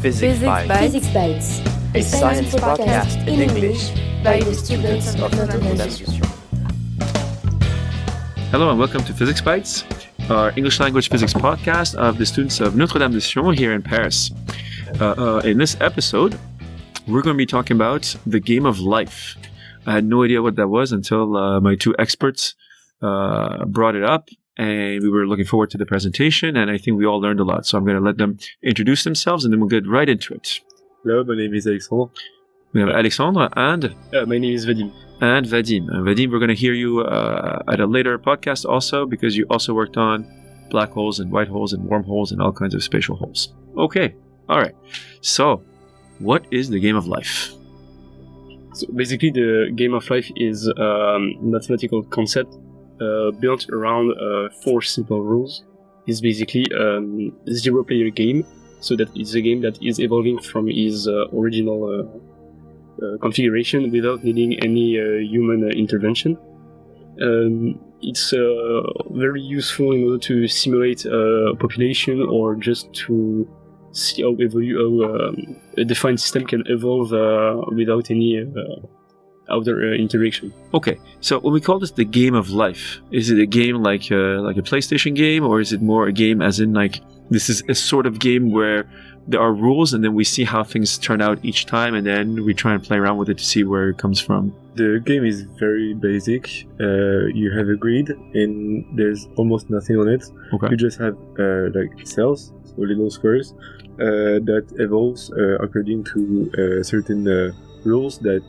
Physics Bites, Physics Bites, a science podcast in English by the students of Notre Dame d'Ascension. Hello and welcome to Physics Bites, our English language physics podcast of the students of Notre Dame d'Ascension here in Paris. In this episode, we're going to be talking about the game of life. I had no idea what that was until my two experts brought it up, and we were looking forward to the presentation, and I think we all learned a lot. So I'm going to let them introduce themselves, and then we'll get right into it. Hello, my name is Alexandre. We have Alexandre and... my name is Vadim. And Vadim. And Vadim, we're going to hear you at a later podcast also, because you also worked on black holes and white holes and wormholes and all kinds of spatial holes. Okay. All right. So, what is the game of life? So basically, the game of life is a mathematical concept built around four simple rules. It's basically a zero-player game, so that it's a game that is evolving from its original configuration without needing any human intervention. It's very useful in order to simulate a population or just to see how a defined system can evolve without any outer interaction. Okay, so when we call this the game of life, is it a game like a PlayStation game, or is it more a game as in like this is a sort of game where there are rules and then we see how things turn out each time and then we try and play around with it to see where it comes from? The game is very basic. You have a grid and there's almost nothing on it. Okay. You just have like cells, so little squares, that evolves according to certain rules that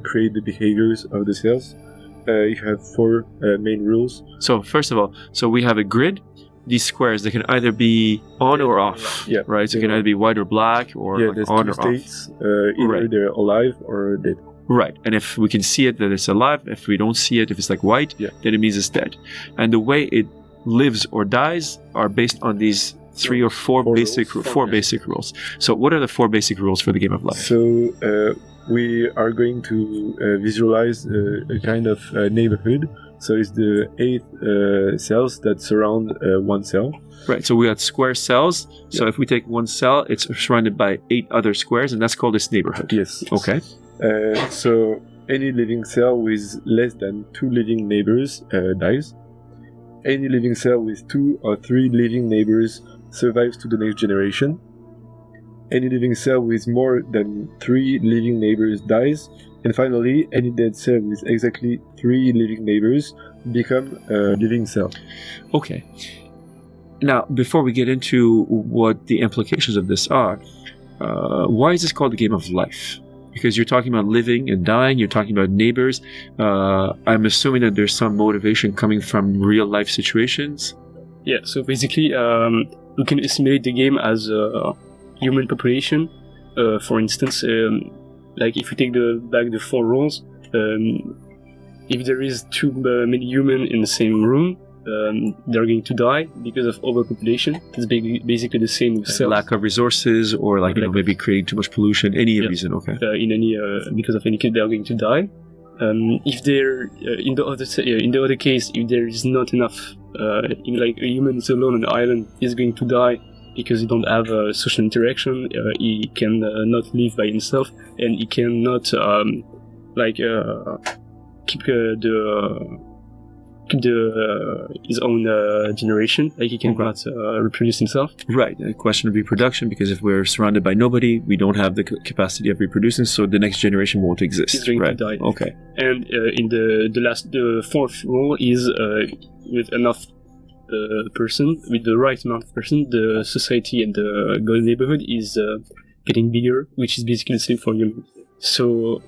create the behaviors of the cells. You have four main rules. So first of all, we have a grid. These squares, they can either be on or off, yeah, right? So it can either be white or black, or yeah, like there's on two or states. off. Either Right. they're alive or dead. Right, and if we can see it, then it's alive. If we don't see it, if it's like white, Yeah. then it means it's dead. And the way it lives or dies are based on these three or four basic rules. So what are the four basic rules for the game of life? So we are going to visualize a kind of neighborhood. So it's the 8 cells that surround one cell. Right, so we got square cells. So Yeah. if we take one cell, it's surrounded by 8 other squares, and that's called its neighborhood. Yes. Okay. So any living cell with less than 2 living neighbors dies. Any living cell with 2 or 3 living neighbors survives to the next generation. Any living cell with more than 3 living neighbors dies. And finally, any dead cell with exactly 3 living neighbors become a living cell. Okay. Now, before we get into what the implications of this are, why is this called the game of life? Because you're talking about living and dying, you're talking about neighbors. I'm assuming that there's some motivation coming from real life situations. Yeah, so basically, we can estimate the game as a human population. For instance, like if you take the 4 rules, if there is too many humans in the same room, they're going to die because of overpopulation. It's basically the same with cells. Lack of resources, or like maybe creating too much pollution, any reason. Okay. Because of any case, they are going to die. If they're in the other case, if there is not enough, like a human is alone on an island, is going to die because he don't have social interaction. He can not live by himself, and he cannot keep his own generation. Like he cannot reproduce himself. Right, a question of reproduction, because if we're surrounded by nobody, we don't have the capacity of reproducing, so the next generation won't exist. He's going to die. Okay. And in the 4th rule is with enough person, with the right amount of person, the society and the golden neighborhood is getting bigger, which is basically the same for humans. So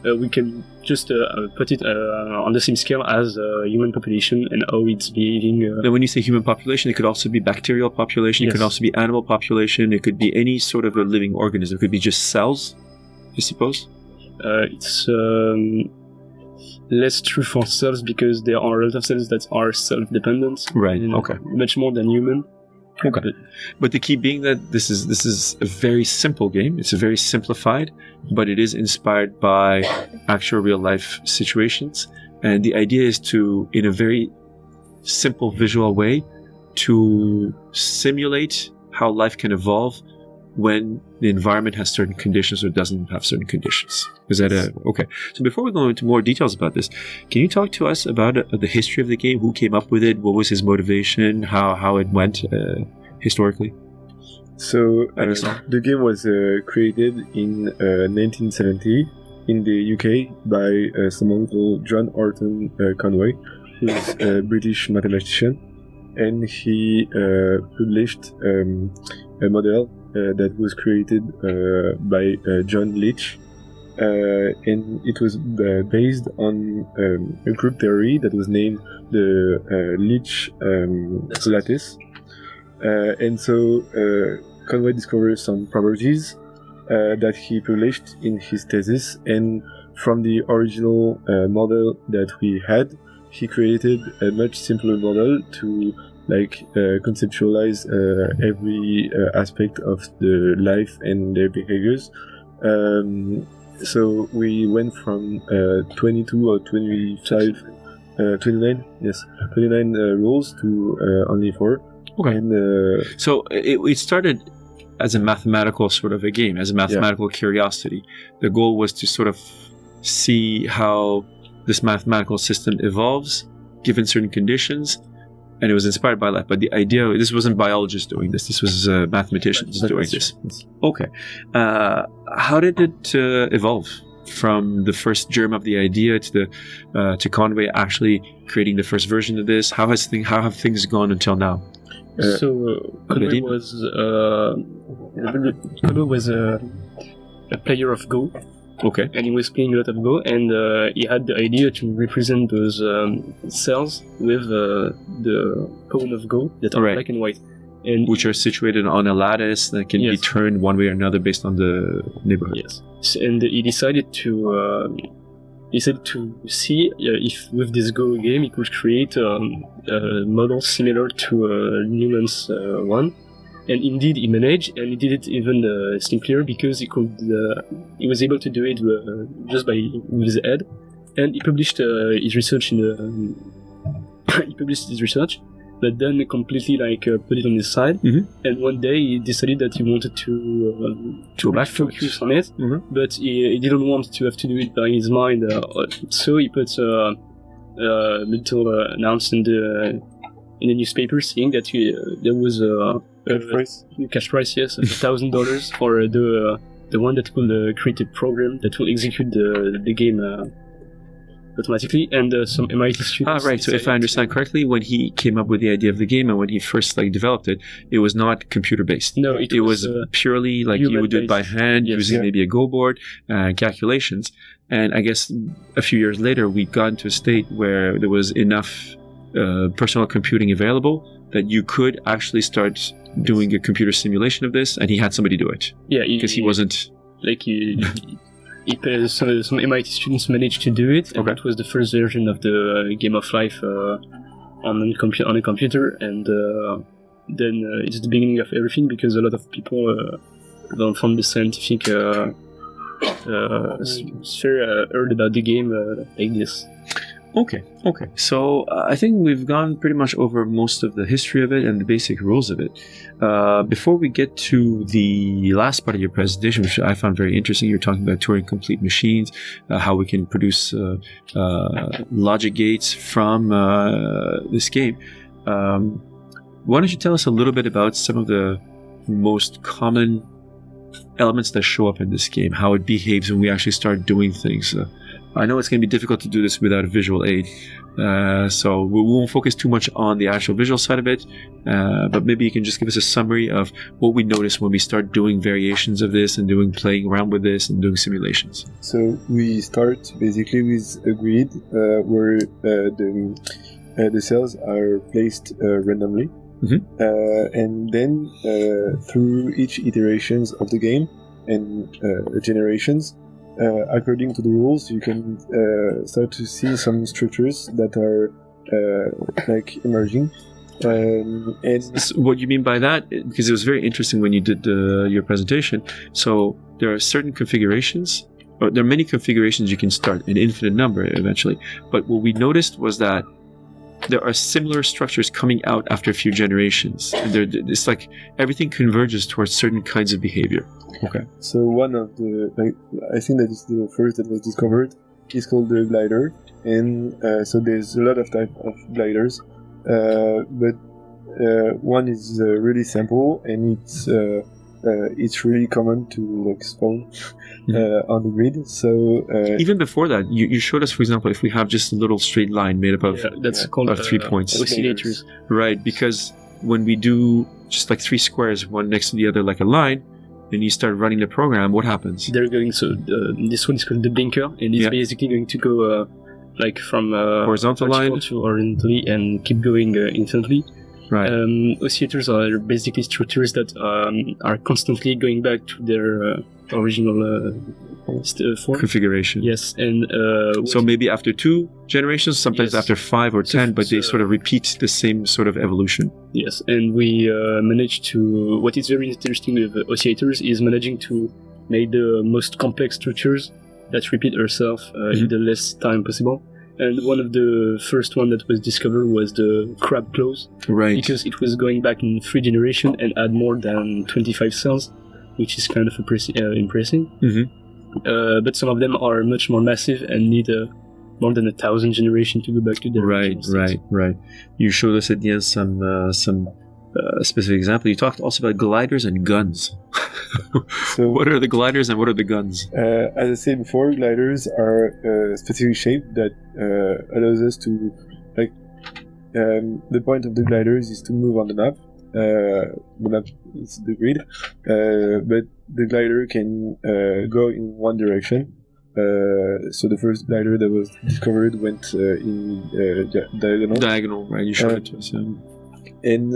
we can just put it on the same scale as human population and how it's behaving. Now, when you say human population, it could also be bacterial population, it could also be animal population, it could be any sort of a living organism, it could be just cells, I suppose? It's less true for cells because there are a lot of cells that are self-dependent. Right, okay. Much more than human. Okay. But the key being that this is a very simple game. It's a very simplified, but it is inspired by actual real life situations. And the idea is to, in a very simple visual way, to simulate how life can evolve when the environment has certain conditions or doesn't have certain conditions. Is that okay? So before we go into more details about this, can you talk to us about the history of the game? Who came up with it? What was his motivation? How it went historically? So the game was created in 1970 in the UK by someone called John Conway, who's a British mathematician, and he published a model that was created by John Leach, and it was based on a group theory that was named the Leach lattice. And so Conway discovered some properties that he published in his thesis, and from the original model that we had, he created a much simpler model to conceptualize every aspect of the life and their behaviors. So we went from 22 or 25, 29 rules to only 4. Okay. And, so it started as a mathematical sort of a game, as a mathematical curiosity. The goal was to sort of see how this mathematical system evolves given certain conditions, and it was inspired by that. But the idea, this wasn't biologists doing this. This was mathematicians doing this. Okay. How did it evolve from the first germ of the idea to Conway actually creating the first version of this? How have things gone until now? Conway was a player of Go. Okay. And he was playing a lot of Go, and he had the idea to represent those cells with the pawn of Go that are black and white. And which are situated on a lattice that can be turned one way or another based on the neighborhood. Yes. And he decided to see if with this Go game he could create a model similar to Newman's one. And indeed he managed, and he did it even simpler because he was able to do it just with his head. And he published his research but then completely put it on his side. Mm-hmm. And one day he decided that he wanted to focus on it, but he didn't want to have to do it by his mind. So he put a little announcement in the newspaper saying that there was a cash prize, yes, $1,000 for the one that will create a program that will execute the game automatically, and some MIT students. Right. So if I understand correctly, when he came up with the idea of the game and when he first developed it, it was not computer based. No, it was purely you would do it by hand using maybe a Go board, calculations. And I guess a few years later, we got into a state where there was enough personal computing available that you could actually start doing a computer simulation of this, and he had somebody do it. Yeah, because he wasn't some MIT students managed to do it, and that was the first version of the Game of Life on a computer, and then it's the beginning of everything, because a lot of people from the scientific sphere heard about the game like this. Okay. So I think we've gone pretty much over most of the history of it and the basic rules of it. Before we get to the last part of your presentation, which I found very interesting, you're talking about turing-complete machines, how we can produce logic gates from this game. Why don't you tell us a little bit about some of the most common elements that show up in this game, how it behaves when we actually start doing things? I know it's going to be difficult to do this without a visual aid, so we won't focus too much on the actual visual side of it, but maybe you can just give us a summary of what we notice when we start doing variations of this and playing around with this and doing simulations. So we start basically with a grid where the cells are placed randomly, and then through each iterations of the game and generations, according to the rules, you can start to see some structures that are emerging. And so what you mean by that? Because it was very interesting when you did your presentation. So there are certain configurations, or there are many configurations you can start, an infinite number eventually. But what we noticed was that there are similar structures coming out after a few generations. And it's like everything converges towards certain kinds of behavior. Okay. So one of the, I think that is the first that was discovered, is called the glider, and so there's a lot of type of gliders, but one is really simple, and it's really common to spawn on the grid. So even before that, you showed us, for example, if we have just a little straight line made up of called 3 points, oscillators. Right? Because when we do just like 3 squares, one next to the other, like a line, and you start running the program, what happens? They're going. So this one is called the blinker, and it's basically going to go from horizontal line to horizontally and keep going infinitely. Right. Oscillators are basically structures that are constantly going back to their original form. Configuration. Yes, and so maybe after 2 generations, sometimes after 5 or 10, but they sort of repeat the same sort of evolution. Yes, and we managed to. What is very interesting with oscillators is managing to make the most complex structures that repeat themselves in the less time possible. And one of the first one that was discovered was the crab claws. Right. Because it was going back in 3 generations and had more than 25 cells, which is kind of impressive. But some of them are much more massive and need more than 1,000 generations to go back to their original state. Right. You showed us at the end some specific example. You talked also about gliders and guns. So what are the gliders and what are the guns? As I said before, gliders are a specific shape that allows us to, the point of the gliders is to move on the map. The map is the grid, but the glider can go in one direction. So the first glider that was discovered went in diagonal. Diagonal, right? You showed it to us. And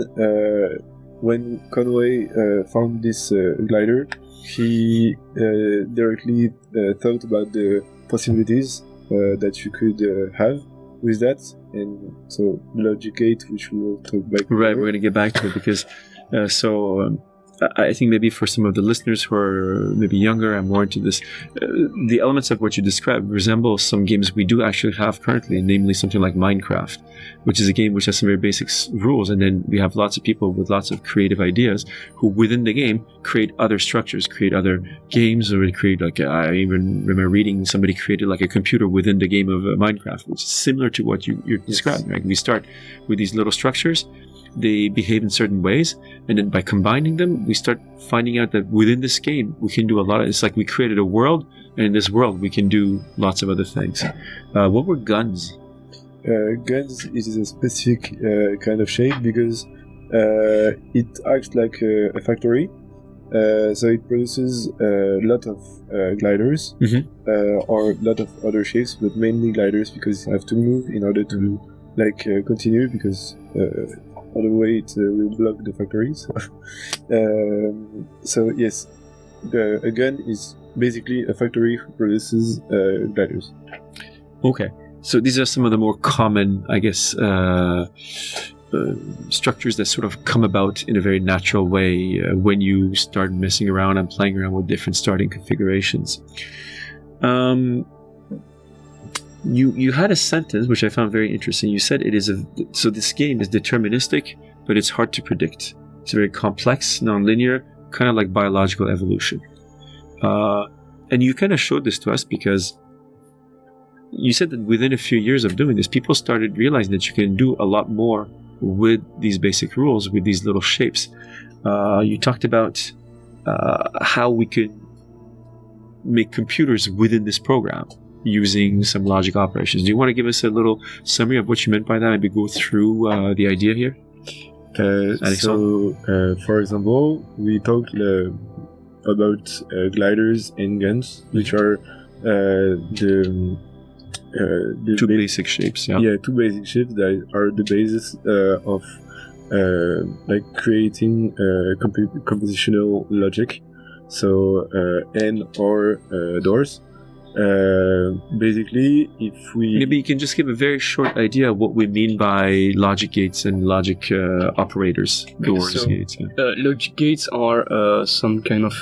when Conway found this glider, he directly thought about the possibilities that you could have with that, and so logic gate, which we will talk back. Right, we're going to get back to it because I think maybe for some of the listeners who are maybe younger and more into this, the elements of what you described resemble some games we do actually have currently, namely something like Minecraft, which is a game which has some very basic rules, and then we have lots of people with lots of creative ideas who within the game create other structures, create other games, or create I even remember reading somebody created like a computer within the game of Minecraft, which is similar to what you're describing. Right? We start with these little structures. They behave in certain ways, and then by combining them, we start finding out that within this game, we can do a lot of. It's like we created a world, and in this world, we can do lots of other things. What were guns? Guns is a specific kind of shape because it acts like a factory. So it produces a lot of gliders or a lot of other shapes, but mainly gliders because you have to move in order to continue because. Other way it will block the factories. So yes, a gun is basically a factory who produces gliders. Okay, so these are some of the more common, I guess, structures that sort of come about in a very natural way when you start messing around and playing around with different starting configurations. You had a sentence which I found very interesting. You said so this game is deterministic, but it's hard to predict. It's very complex, non-linear, kind of like biological evolution. And you kind of showed this to us because you said that within a few years of doing this, people started realizing that you can do a lot more with these basic rules, with these little shapes. You talked about how we could make computers within this program using some logic operations. Do you want to give us a little summary of what you meant by that? Maybe go through the idea here? For example, we talked about gliders and guns, which are the two basic shapes. Yeah, two basic shapes that are the basis of creating compositional logic. So and or doors. Basically, if we maybe you can just give a very short idea of what we mean by logic gates and logic operators, doors, gates. Yeah. Logic gates are some kind of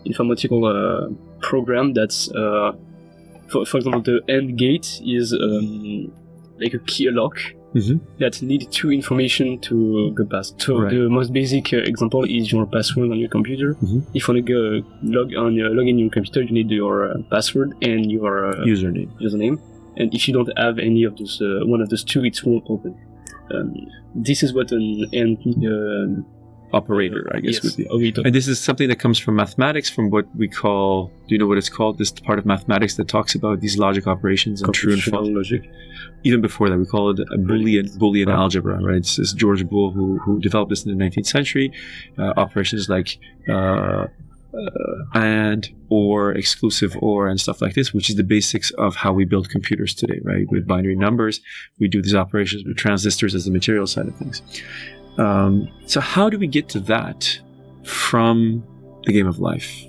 informatical program that's, for example, the AND gate is like a lock, that need two information to go past. So Right. the most basic example is your password on your computer. If you want to log in your computer, you need your password and your username. And if you don't have any of those, one of those two, it won't open. This is what an Operator, I guess, would be. operator. And this is something that comes from mathematics, from what we call, do you know what it's called? This part of mathematics that talks about these logic operations and true and false. logic. Even before that, we call it a Boolean algebra, right? It's George Boole who developed this in the 19th century. Operations like and, or, exclusive or, and stuff like this, which is the basics of how we build computers today, right? With binary numbers, we do these operations with transistors as the material side of things. So how do we get to that from the game of life?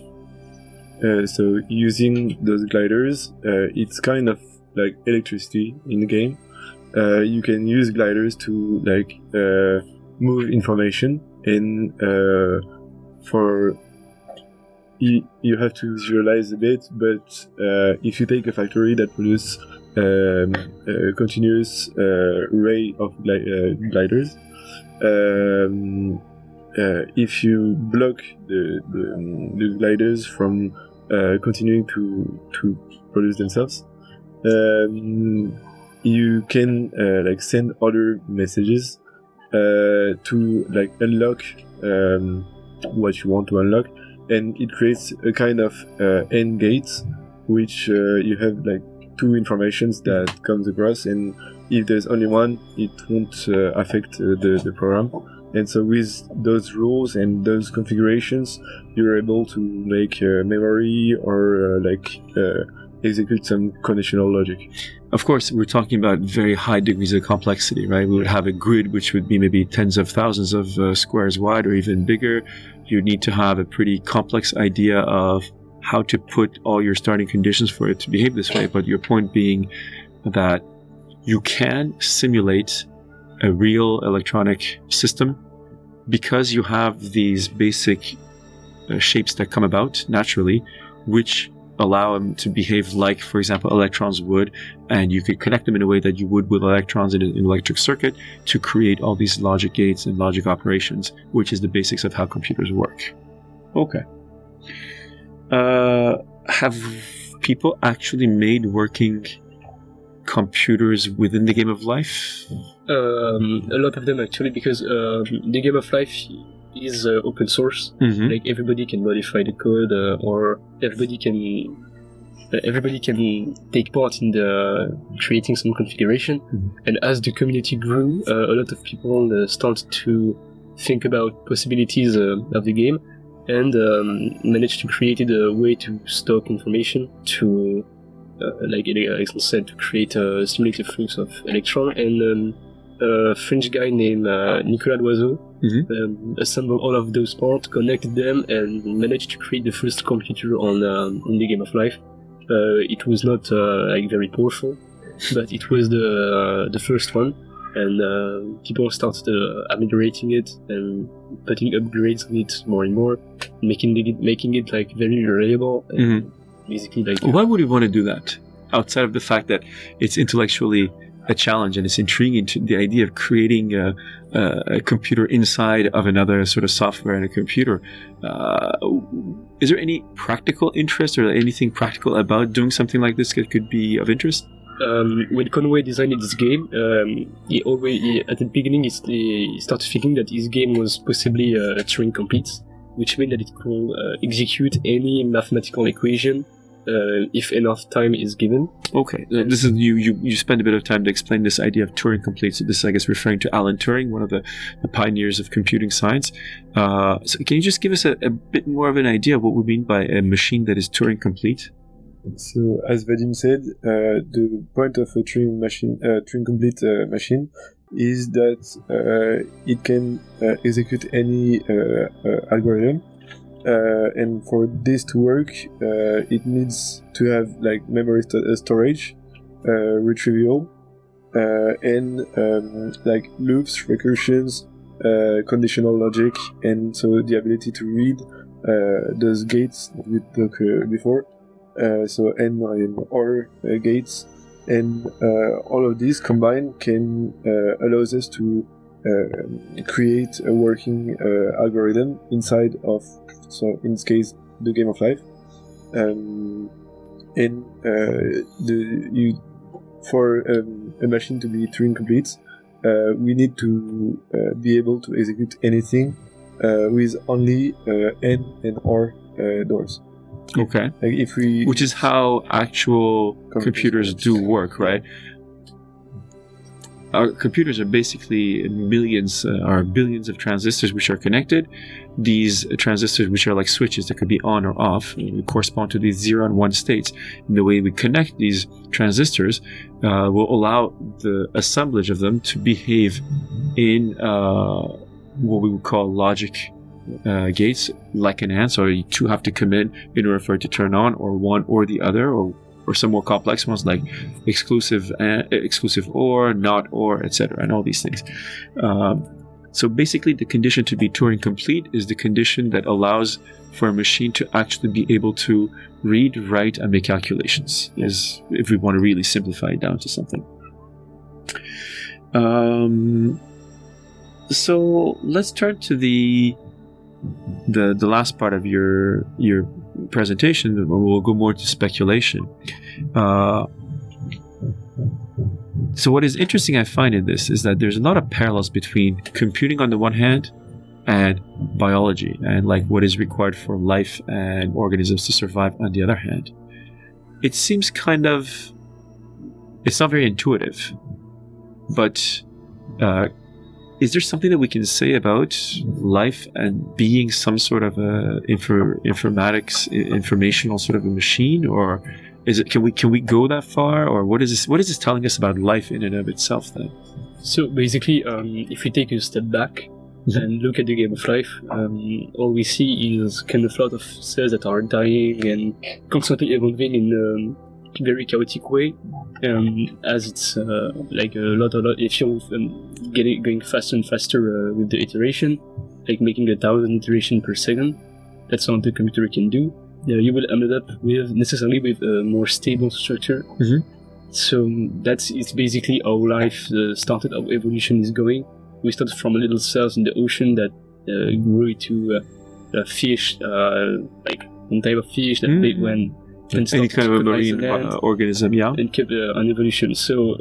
So using those gliders, it's kind of like electricity in the game. You can use gliders to like move information, and for you have to visualize a bit. But if you take a factory that produces a continuous array of gliders, if you block the gliders from continuing to produce themselves, you can like send other messages to like unlock what you want to unlock, and it creates a kind of AND gates, which you have like two informations that comes across, and if there's only one, it won't affect the program. And so with those rules and those configurations, you're able to make memory or execute some conditional logic. Of course, we're talking about very high degrees of complexity, right? We would have a grid which would be maybe tens of thousands of squares wide or even bigger. You need to have a pretty complex idea of how to put all your starting conditions for it to behave this way. But your point being that you can simulate a real electronic system because you have these basic shapes that come about naturally, which allow them to behave like, for example, electrons would, and you could connect them in a way that you would with electrons in an electric circuit to create all these logic gates and logic operations, which is the basics of how computers work. Okay. Have people actually made working computers within the game of life? A lot of them actually, because the game of life is open source. Like everybody can modify the code, or everybody can take part in the creating some configuration. And as the community grew, a lot of people started to think about possibilities of the game, and managed to create a way to stock information to like Alexandre said, to create a simulated flux of electron. And a French guy named Nicolas Loiseau assembled all of those parts, connected them, and managed to create the first computer on in the game of life. It was not like very powerful, but it was the first one, and people started ameliorating it and putting upgrades on it more and more, making it like very reliable. And basically, like, why would we want to do that outside of the fact that it's intellectually a challenge and it's intriguing to the idea of creating a computer inside of another sort of software in a computer? Is there any practical interest or anything practical about doing something like this that could be of interest? When Conway designed this game, he at the beginning he started thinking that his game was possibly turing-complete, which means that it could execute any mathematical equation if enough time is given. Okay, this is you spend a bit of time to explain this idea of Turing-complete. So this is, I guess, referring to Alan Turing, one of the pioneers of computing science. So can you just give us a bit more of an idea of what we mean by a machine that is Turing-complete? So, as Vadim said, the point of a Turing-complete machine is that it can execute any algorithm. And for this to work, it needs to have like memory storage, retrieval, and like loops, recursions, conditional logic, and so the ability to read those gates that we talked before. So AND and OR gates, and all of these combined can allows us to create a working algorithm inside of, so in this case, the game of life. For a machine to be Turing-complete, we need to be able to execute anything with only N and R doors. Okay. Like if we, which is how actual computers do work, right? Our computers are basically millions or billions of transistors which are connected. These transistors, which are like switches that could be on or off, correspond to these 0 and 1 states. And the way we connect these transistors will allow the assemblage of them to behave in what we would call logic gates, like an AND. So you two have to come in order for it to turn on, or one or the other, or some more complex ones like exclusive OR, not OR, etc., and all these things. So basically, the condition to be Turing-complete is the condition that allows for a machine to actually be able to read, write, and make calculations, as if we want to really simplify it down to something. So let's turn to the last part of your presentation. We'll go more to speculation. So what is interesting, I find, in this is that there's a lot of parallels between computing on the one hand and biology, and like what is required for life and organisms to survive on the other hand. It seems kind of, it's not very intuitive, but is there something that we can say about life and being some sort of a informatics, informational sort of a machine, or is it? Can we go that far, or what is this? What is this telling us about life in and of itself then? So basically, if we take a step back and look at the game of life, all we see is kind of a lot of cells that are dying and constantly evolving in a very chaotic way. As it's like a lot. If you're going faster and faster with the iteration, like making 1,000 iterations per second, that's all the computer can do. You will end up necessarily with a more stable structure. Mm-hmm. So it's basically how life started, how evolution is going. We started from little cells in the ocean that grew into fish, like one type of fish that they went. Any kind of a marine organism, yeah. And kept an evolution. So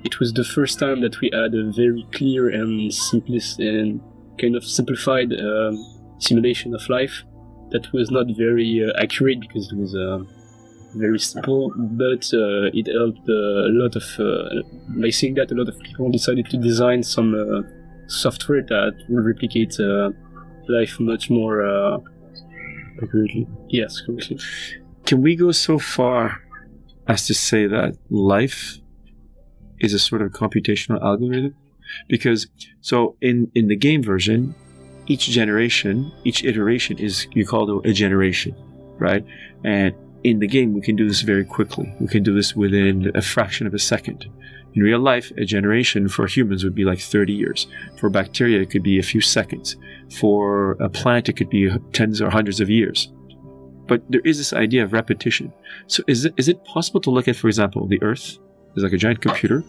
it was the first time that we had a very clear and simplest and kind of simplified simulation of life that was not very accurate because it was very simple, but it helped a lot of, by saying that, a lot of people decided to design some software that will replicate life much more accurately. Yes, correctly. Can we go so far as to say that life is a sort of computational algorithm? Because, so in the game version, each iteration is, you call it a generation, right? And in the game, we can do this very quickly. We can do this within a fraction of a second. In real life, a generation for humans would be like 30 years. For bacteria, it could be a few seconds. For a plant, it could be tens or hundreds of years. But there is this idea of repetition. So is it possible to look at, for example, the Earth as like a giant computer,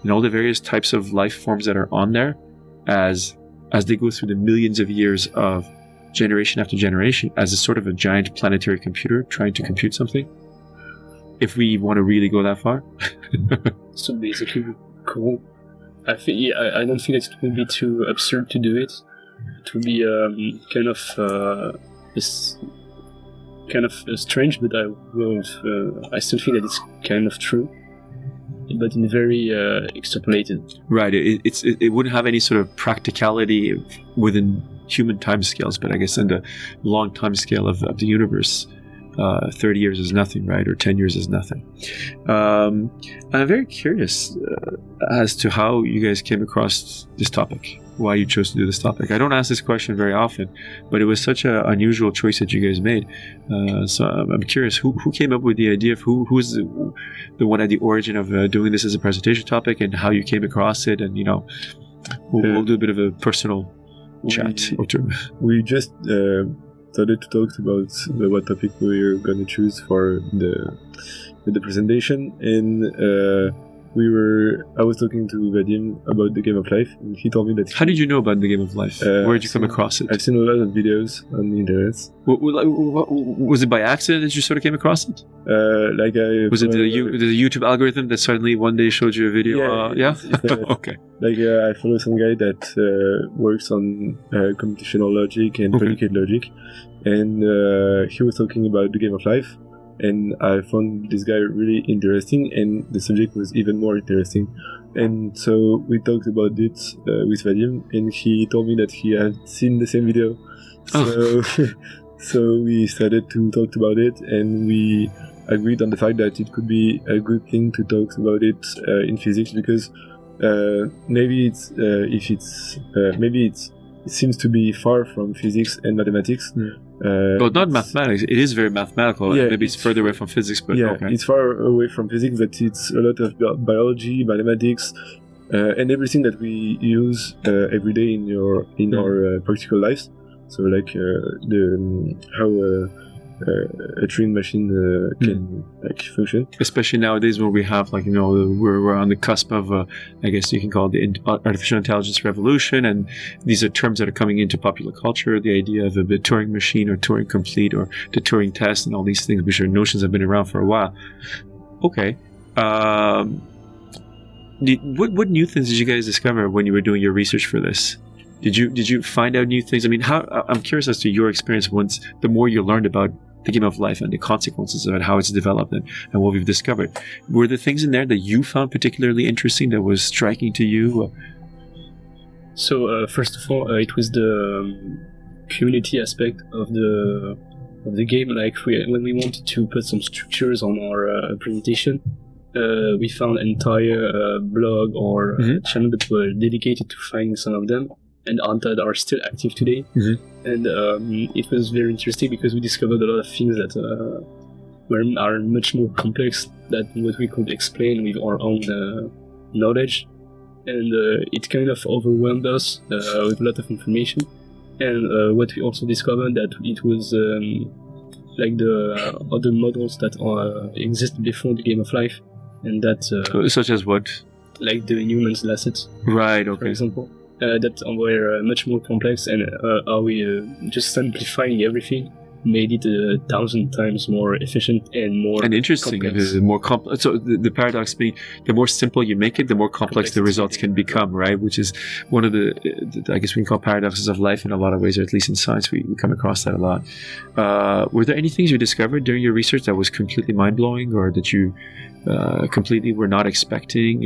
and all the various types of life forms that are on there as they go through the millions of years of generation after generation, as a sort of a giant planetary computer trying to compute something? If we want to really go that far? So basically, cool. I don't think that it would be too absurd to do it. It would be kind of strange, but I still think that it's kind of true, but in very extrapolated. Right. It wouldn't have any sort of practicality within human timescales, but I guess in the long time scale of the universe, 30 years is nothing, right? Or 10 years is nothing. I'm very curious as to how you guys came across this topic, why you chose to do this topic. I don't ask this question very often, but it was such an unusual choice that you guys made. So I'm curious, who came up with the idea of who's the one at the origin of doing this as a presentation topic, and how you came across it, and we'll do a bit of a personal chat. We just started to talk about what topic we were going to choose for the presentation, and I was talking to Vadim about the Game of Life, and he told me that. How did you know about the Game of Life? Where did you come across it? I've seen a lot of videos on the internet. Was it by accident that you sort of came across it? Was it the YouTube algorithm that suddenly one day showed you a video? Yeah? Okay. I follow some guy that works on computational logic and predicate logic, and he was talking about the Game of Life. And I found this guy really interesting, and the subject was even more interesting. And so we talked about it with Vadim, and he told me that he had seen the same video. So we started to talk about it, and we agreed on the fact that it could be a good thing to talk about it in physics, because maybe it seems to be far from physics and mathematics. But not mathematics. It is very mathematical. Yeah, maybe it's further away from physics, but okay. It's far away from physics, but it's a lot of biology, mathematics, and everything that we use every day in our practical lives. So how a Turing machine can function. Especially nowadays, when we have we're on the cusp of I guess you can call it the artificial intelligence revolution, and these are terms that are coming into popular culture. The idea of a Turing machine or turing-complete or the Turing test and all these things, which are notions that have been around for a while. Okay. What new things did you guys discover when you were doing your research for this? Did you find out new things? I mean, I'm curious as to your experience the more you learned about the Game of Life and the consequences of it, how it's developed, and what we've discovered. Were there things in there that you found particularly interesting, that was striking to you? So first of all, it was the community aspect of the game. When we wanted to put some structures on our presentation, we found an entire blog or channel that were dedicated to finding some of them, and that are still active today. And it was very interesting because we discovered a lot of things that are much more complex than what we could explain with our own knowledge, and it kind of overwhelmed us with a lot of information. And what we also discovered, that it was the other models that existed before the Game of Life, and that such as what? Like the humans assets, right? Okay. For example. That were much more complex, and how we just simplifying everything made it 1,000 times more efficient and more interesting. Complex. More complex. So the paradox being, the more simple you make it, the more complex the results can become, right? Which is one of the I guess we can call paradoxes of life in a lot of ways, or at least in science we come across that a lot. Were there any things you discovered during your research that was completely mind-blowing, or that you completely were not expecting?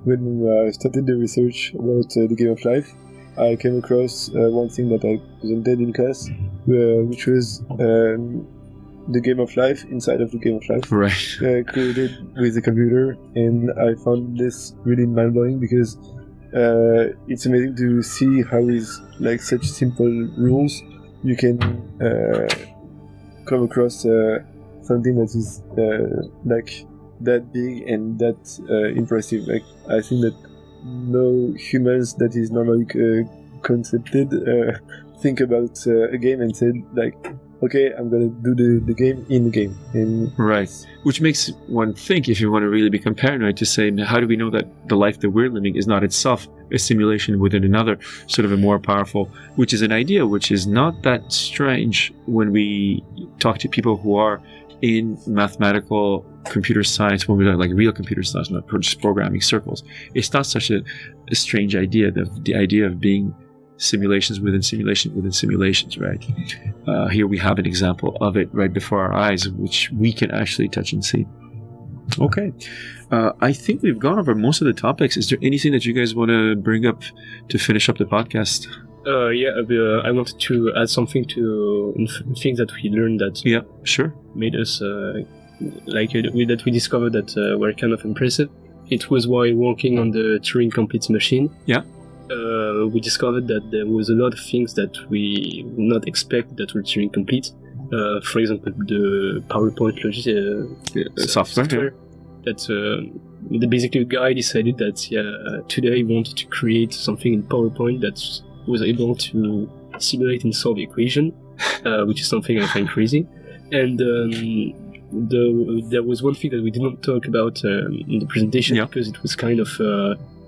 When I started the research about the Game of Life, I came across one thing that I presented in class, which was the Game of Life inside of the Game of Life, right? Created with the computer, and I found this really mind-blowing because it's amazing to see how with such simple rules you can come across something that is that big and that impressive. I think that no humans that is normally concepted think about a game and said okay, I'm gonna do the game in the game. Right. Which makes one think, if you want to really become paranoid, to say, how do we know that the life that we're living is not itself a simulation within another, sort of a more powerful, which is an idea which is not that strange when we talk to people who are in mathematical computer science, when we talk real computer science, not just programming circles. It's not such a strange idea, the idea of being simulations within simulation within simulations, right? Here we have an example of it right before our eyes, which we can actually touch and see. Okay. I think we've gone over most of the topics. Is there anything that you guys want to bring up to finish up the podcast? I wanted to add something to things that we learned that made us that we discovered that were kind of impressive. It was while working on the turing-complete machine. We discovered that there was a lot of things that we would not expect that were Turing-complete. For example, the PowerPoint software. That basically a guy decided that today he wanted to create something in PowerPoint that was able to simulate and solve the equation which is something I find crazy. And there was one thing that we didn't talk about in the presentation because it was kind of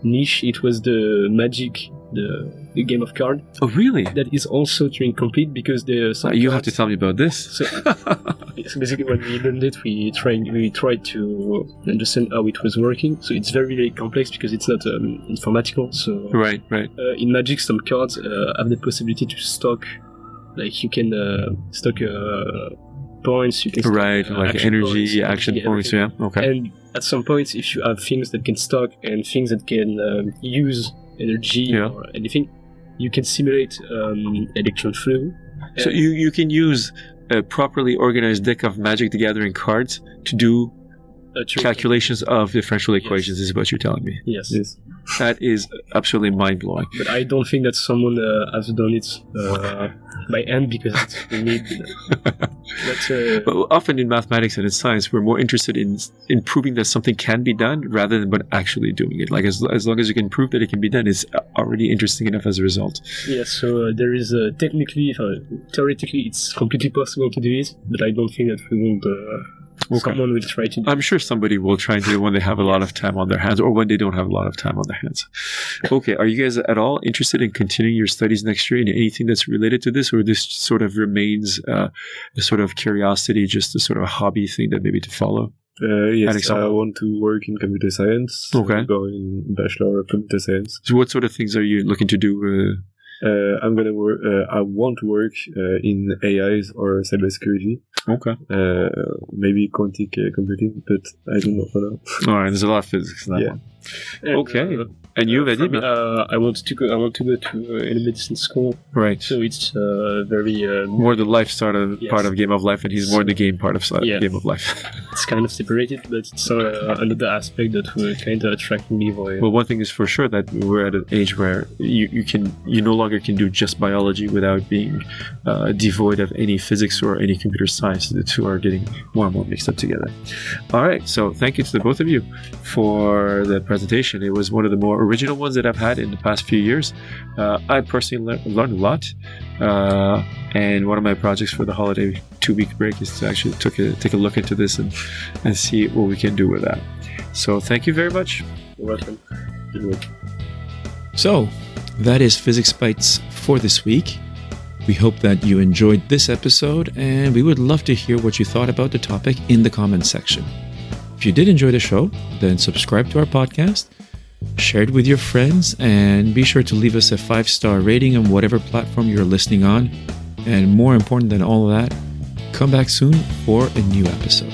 niche. It was the Magic, the game of card. Oh, really? That is also Turing-complete because you have to tell me about this. So basically, when we learned it, we tried to understand how it was working. So it's very, very complex because it's not informatical. So right. In Magic, some cards have the possibility to stock, like you can stock points. You can stock, like energy, action points. Yeah. Okay. And at some points, if you have things that can stock and things that can use energy or anything, you can simulate electron flow. So you can use a properly organized deck of Magic the Gathering cards to do calculations of differential equations, is what you're telling me. Yes. That is absolutely mind-blowing. But I don't think that someone has done it by hand because we need But often in mathematics and in science, we're more interested in proving that something can be done rather than but actually doing it. Like as long as you can prove that it can be done, it's already interesting enough as a result. Yes, so there is theoretically, it's completely possible to do it, but I don't think that we will. Someone will try to do it. I'm sure somebody will try and do it when they have a lot of time on their hands or when they don't have a lot of time on their hands. Okay, are you guys at all interested in continuing your studies next year in anything that's related to this, or this sort of remains a sort of curiosity, just a sort of hobby thing that maybe to follow? Yes, Alexandre? I want to work in computer science. Okay. Go in Bachelor of Computer Science. So what sort of things are you looking to do? I'm gonna work. I want to work in AIs or cybersecurity. Okay. Maybe quantum computing, but I don't know for now. All right. There's a lot of physics in that one. And, Okay. And you, Vadim? I want to go to a medicine school. Right. So it's very more the life part of Game of Life, and he's more the game part of Game of Life. It's kind of separated, but it's another aspect that will kind of attract me. Well, one thing is for sure that we're at an age where you no longer can do just biology without being devoid of any physics or any computer science. The two are getting more and more mixed up together. All right. So thank you to the both of you for the presentation. It was one of the more original ones that I've had in the past few years. I personally learned a lot, and one of my projects for the holiday 2-week break is to actually take a look into this and see what we can do with that. So thank you very much. You're welcome. So that is Physics Bites for this week. We hope that you enjoyed this episode, and we would love to hear what you thought about the topic in the comments section. If you did enjoy the show, then subscribe to our podcast, share it with your friends, and be sure to leave us a 5-star rating on whatever platform you're listening on. And more important than all of that, come back soon for a new episode.